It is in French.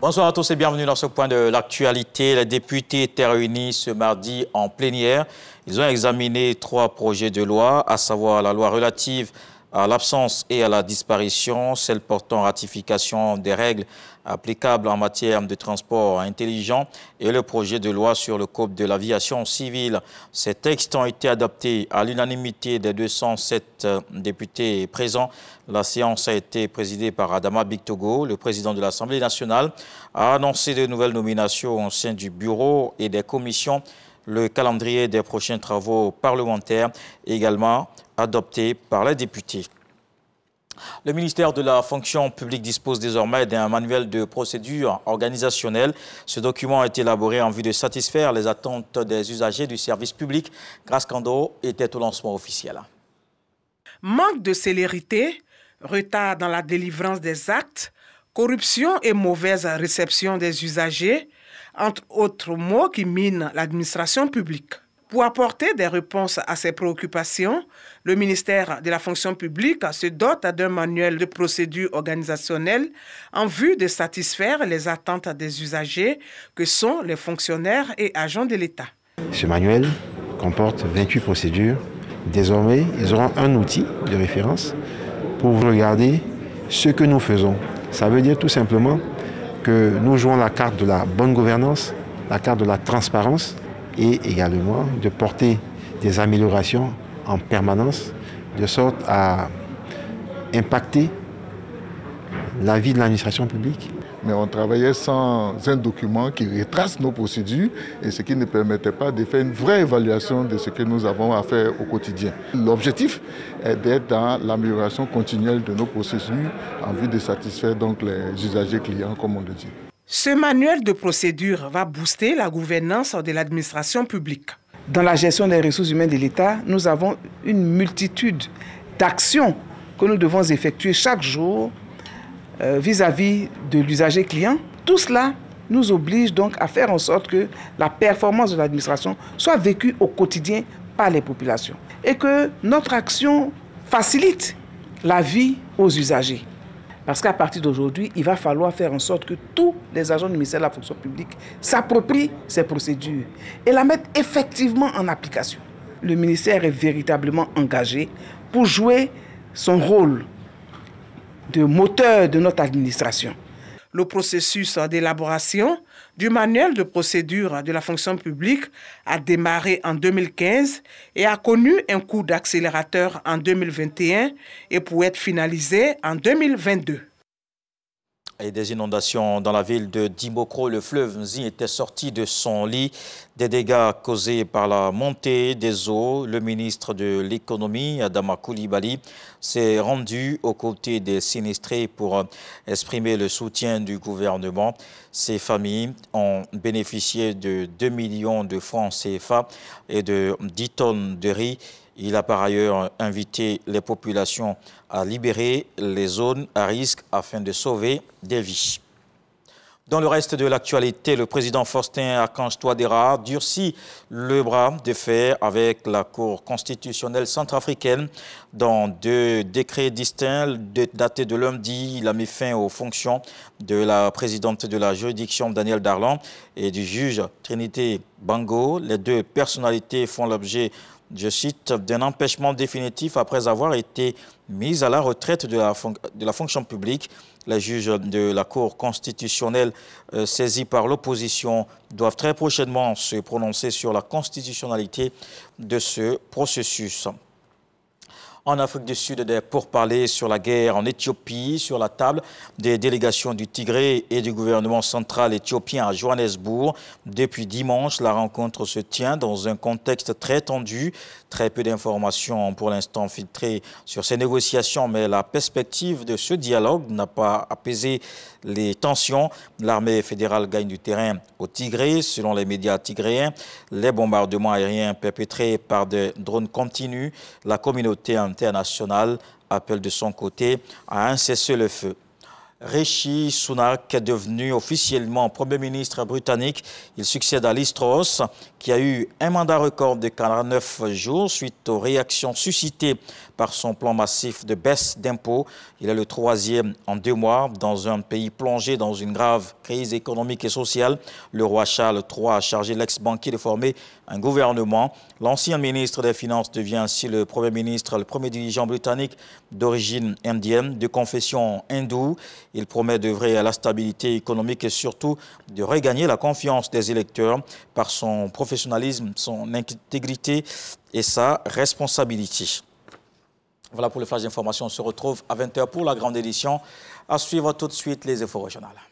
Bonsoir à tous et bienvenue dans ce point de l'actualité. Les députés étaient réunis ce mardi en plénière. Ils ont examiné 3 projets de loi, à savoir la loi relative à l'absence et à la disparition, celle portant ratification des règles applicables en matière de transport intelligent et le projet de loi sur le code de l'aviation civile. Ces textes ont été adoptés à l'unanimité des 207 députés présents. La séance a été présidée par Adama Bictogo. Le président de l'Assemblée nationale a annoncé de nouvelles nominations au sein du bureau et des commissions. Le calendrier des prochains travaux parlementaires est également adopté par les députés. Le ministère de la fonction publique dispose désormais d'un manuel de procédure organisationnelle. Ce document a été élaboré en vue de satisfaire les attentes des usagers du service public. Grace Kando était au lancement officiel. Manque de célérité, retard dans la délivrance des actes, corruption et mauvaise réception des usagers, entre autres mots qui minent l'administration publique. Pour apporter des réponses à ces préoccupations, le ministère de la fonction publique se dote d'un manuel de procédure organisationnelle en vue de satisfaire les attentes des usagers que sont les fonctionnaires et agents de l'État. Ce manuel comporte 28 procédures. Désormais, ils auront un outil de référence pour regarder ce que nous faisons. Ça veut dire tout simplement que nous jouons la carte de la bonne gouvernance, la carte de la transparence et également de porter des améliorations en permanence de sorte à impacter la vie de l'administration publique. Mais on travaillait sans un document qui retrace nos procédures et ce qui ne permettait pas de faire une vraie évaluation de ce que nous avons à faire au quotidien. L'objectif est d'être dans l'amélioration continuelle de nos procédures en vue de satisfaire donc les usagers clients, comme on le dit. Ce manuel de procédure va booster la gouvernance de l'administration publique. Dans la gestion des ressources humaines de l'État, nous avons une multitude d'actions que nous devons effectuer chaque jour vis-à-vis de l'usager client. Tout cela nous oblige donc à faire en sorte que la performance de l'administration soit vécue au quotidien par les populations et que notre action facilite la vie aux usagers. Parce qu'à partir d'aujourd'hui, il va falloir faire en sorte que tous les agents du ministère de la fonction publique s'approprient ces procédures et la mettent effectivement en application. Le ministère est véritablement engagé pour jouer son rôle de moteur de notre administration. Le processus d'élaboration du manuel de procédure de la fonction publique a démarré en 2015 et a connu un coup d'accélérateur en 2021 et pour être finalisé en 2022. Et des inondations dans la ville de Dimokro, le fleuve Nzi était sorti de son lit. Des dégâts causés par la montée des eaux. Le ministre de l'économie, Adama Coulibaly, s'est rendu aux côtés des sinistrés pour exprimer le soutien du gouvernement. Ces familles ont bénéficié de 2 millions de francs CFA et de 10 tonnes de riz. Il a par ailleurs invité les populations à libérer les zones à risque afin de sauver des vies. Dans le reste de l'actualité, le président Faustin Archange Touadéra durcit le bras de fer avec la Cour constitutionnelle centrafricaine. Dans 2 décrets distincts datés de lundi, il a mis fin aux fonctions de la présidente de la juridiction, Danielle Darlan, et du juge Trinité Bango. Les 2 personnalités font l'objet, je cite, d'un empêchement définitif après avoir été mis à la retraite de la fonction publique. Les juges de la Cour constitutionnelle saisis par l'opposition doivent très prochainement se prononcer sur la constitutionnalité de ce processus. En Afrique du Sud, des pourparlers sur la guerre en Éthiopie, sur la table des délégations du Tigré et du gouvernement central éthiopien à Johannesburg. Depuis dimanche, la rencontre se tient dans un contexte très tendu. Très peu d'informations pour l'instant filtrées sur ces négociations, mais la perspective de ce dialogue n'a pas apaisé les tensions. L'armée fédérale gagne du terrain au Tigré. Selon les médias tigréens, les bombardements aériens perpétrés par des drones continuent. La communauté internationale appelle de son côté à un cessez-le-feu. Rishi Sunak est devenu officiellement Premier ministre britannique. Il succède à Liz Truss, qui a eu un mandat record de 49 jours suite aux réactions suscitées par son plan massif de baisse d'impôts. Il est le troisième en 2 mois dans un pays plongé dans une grave crise économique et sociale. Le roi Charles III a chargé l'ex-banquier de former un gouvernement. L'ancien ministre des Finances devient ainsi le Premier ministre, le premier dirigeant britannique d'origine indienne, de confession hindoue. Il promet d'œuvrer à la stabilité économique et surtout de regagner la confiance des électeurs par son professionnalisme, son intégrité et sa responsabilité. Voilà pour le flash d'information. On se retrouve à 20h pour la grande édition. À suivre tout de suite les infos régionales.